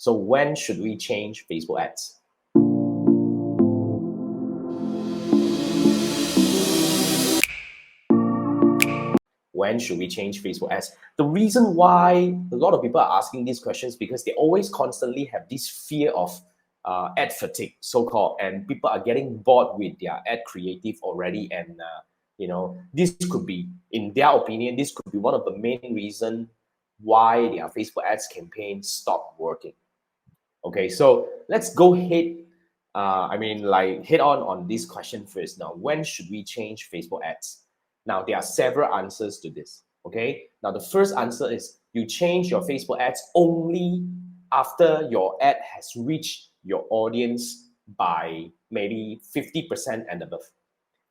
So when should we change Facebook ads? When should we change Facebook ads? The reason why a lot of people are asking these questions because they always constantly have this fear of ad fatigue, so-called, and people are getting bored with their ad creative already. And this could be, in their opinion, this could be one of the main reasons why their Facebook ads campaign stopped working. Okay, so let's go head on this question first. Now, when should we change Facebook ads? Now, there are several answers to this. Okay, now the first answer is you change your Facebook ads only after your ad has reached your audience by maybe 50% and above.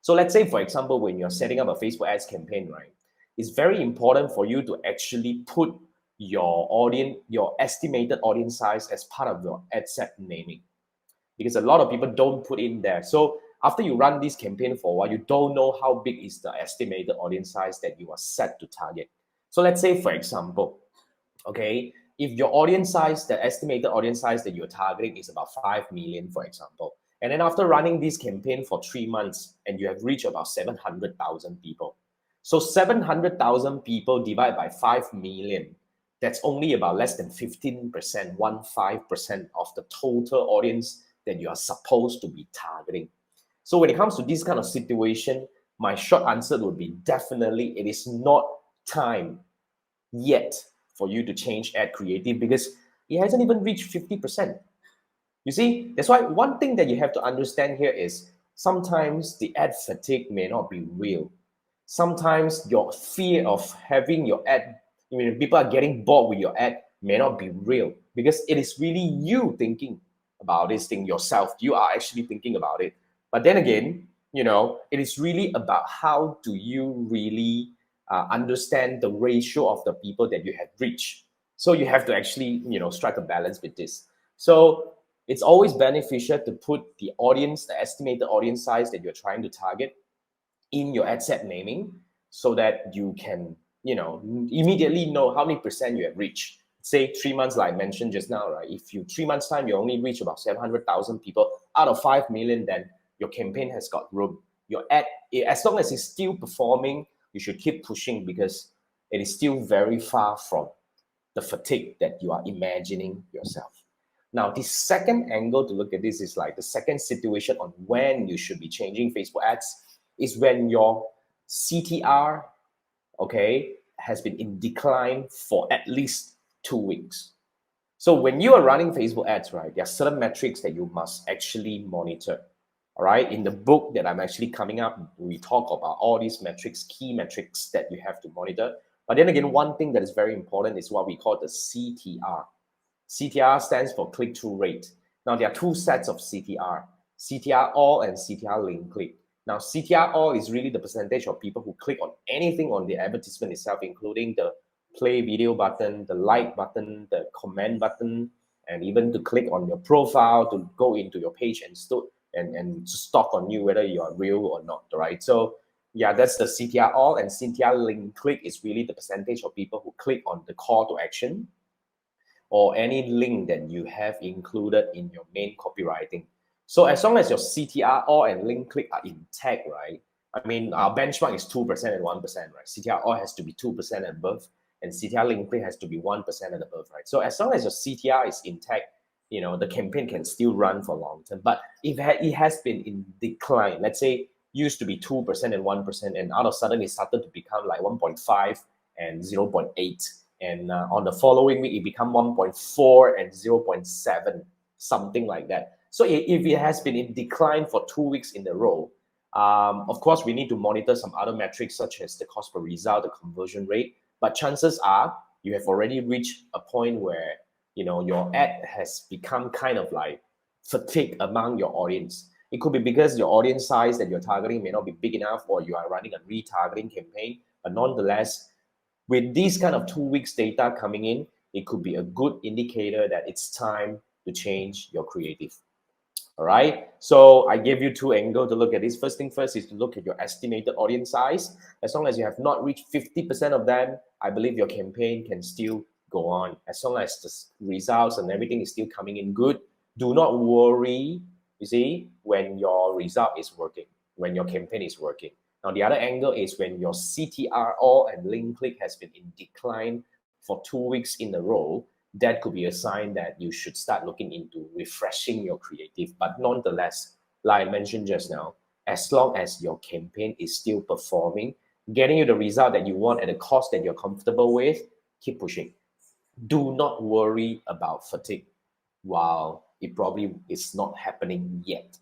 So let's say, for example, when you're setting up a Facebook ads campaign, right, it's very important for you to actually put your audience, your estimated audience size as part of your ad set naming, because a lot of people don't put in there. So after you run this campaign for a while, you don't know how big is the estimated audience size that you are set to target. So let's say, for example, okay, if your audience size, the estimated audience size that you're targeting is about 5 million, for example, and then after running this campaign for 3 months and you have reached about 700,000 people. So 700,000 people divided by 5 million, that's only about less than 15%, 15% of the total audience that you are supposed to be targeting. So when it comes to this kind of situation, my short answer would be definitely it is not time yet for you to change ad creative because it hasn't even reached 50%. You see, that's why one thing that you have to understand here is sometimes the ad fatigue may not be real. Sometimes your fear of having your ad, people are getting bored with your ad may not be real because it is really you thinking about this thing yourself. You are actually thinking about it. But then again, it is really about how do you really understand the ratio of the people that you have reached. So you have to actually, strike a balance with this. So it's always beneficial to put the audience, the estimated audience size that you're trying to target in your ad set naming so that you can, immediately know how many percent you have reached. Say 3 months, like I mentioned just now, right? If you 3 months time, you only reach about 700,000 people out of 5 million, then your campaign has got room. Your ad, as long as it's still performing, you should keep pushing because it is still very far from the fatigue that you are imagining yourself. Now, the second angle to look at this is like the second situation on when you should be changing Facebook ads is when your CTR, okay, has been in decline for at least 2 weeks. So when you are running Facebook ads, right, there are certain metrics that you must actually monitor. All right, in the book that I'm actually coming up, we talk about all these metrics, key metrics that you have to monitor. But then again, one thing that is very important is what we call the CTR. CTR stands for click-through rate. Now, there are two sets of CTR, CTR all and CTR link click. Now, CTR all is really the percentage of people who click on anything on the advertisement itself, including the play video button, the like button, the comment button, and even to click on your profile to go into your page and to stalk on you whether you are real or not, right? So yeah, that's the CTR all, and CTR link click is really the percentage of people who click on the call to action or any link that you have included in your main copywriting. So as long as your CTR all and link click are intact, right? I mean, our benchmark is 2% and 1%, right? CTR all has to be 2% and above, and CTR link click has to be 1% and above, right? So as long as your CTR is intact, the campaign can still run for long term. But if it has been in decline, let's say used to be 2% and 1%, and out of sudden it started to become like 1.5 and 0.8, and on the following week it become 1.4 and 0.7, something like that. So if it has been in decline for 2 weeks in a row, of course we need to monitor some other metrics such as the cost per result, the conversion rate. But chances are you have already reached a point where your ad has become kind of like fatigue among your audience. It could be because your audience size that you're targeting may not be big enough, or you are running a retargeting campaign. But nonetheless, with these kind of 2 weeks data coming in, it could be a good indicator that it's time to change your creative. All right. So I gave you two angles to look at this. First thing first is to look at your estimated audience size. As long as you have not reached 50% of them, I believe your campaign can still go on. As long as the results and everything is still coming in good, do not worry, you see, when your result is working, when your campaign is working. Now, the other angle is when your CTR and link click has been in decline for 2 weeks in a row, that could be a sign that you should start looking into refreshing your creative. But nonetheless, like I mentioned just now, as long as your campaign is still performing, getting you the result that you want at a cost that you're comfortable with, keep pushing. Do not worry about fatigue while it probably is not happening yet.